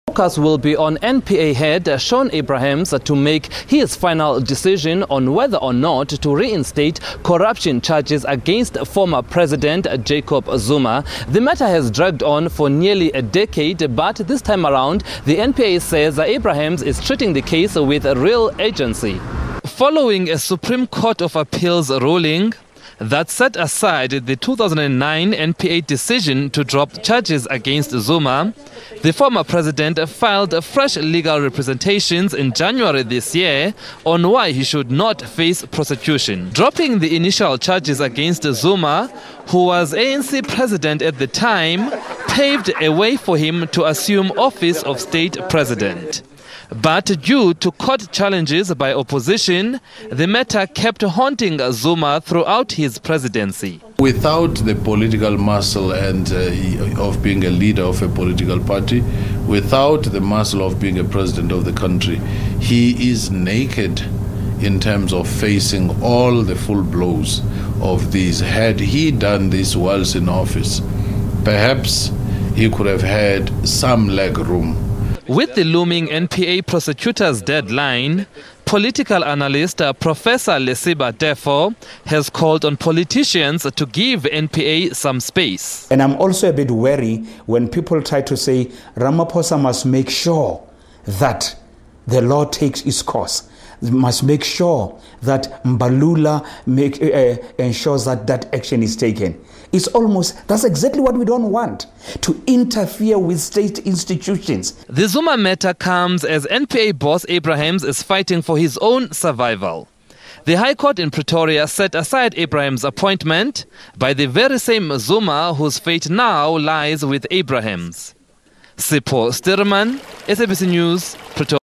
Focus will be on NPA head Shaun Abrahams to make his final decision on whether or not to reinstate corruption charges against former President Jacob Zuma. The matter has dragged on for nearly a decade, but this time around, the NPA says Abrahams is treating the case with real urgency. Following a Supreme Court of Appeals ruling that set aside the 2009 NPA decision to drop charges against Zuma, the former president filed fresh legal representations in January this year on why he should not face prosecution. Dropping the initial charges against Zuma, who was ANC president at the time, paved a way for him to assume office of state president. But due to court challenges by opposition, the matter kept haunting Zuma throughout his presidency. Without the political muscle and of being a leader of a political party, without the muscle of being a president of the country, he is naked in terms of facing all the full blows of these. Had he done this whilst in office, perhaps he could have had some leg room. With the looming NPA prosecutors deadline, political analyst Professor Lesiba Defo has called on politicians to give NPA some space. And I'm also a bit wary when people try to say Ramaphosa must make sure that the law takes its course, must make sure that Mbalula ensures that that action is taken. It's almost, that's exactly what we don't want, to interfere with state institutions. The Zuma matter comes as NPA boss Abrahams is fighting for his own survival. The High Court in Pretoria set aside Abrahams' appointment by the very same Zuma whose fate now lies with Abrahams. Sipho Stirman, SABC News, Pretoria.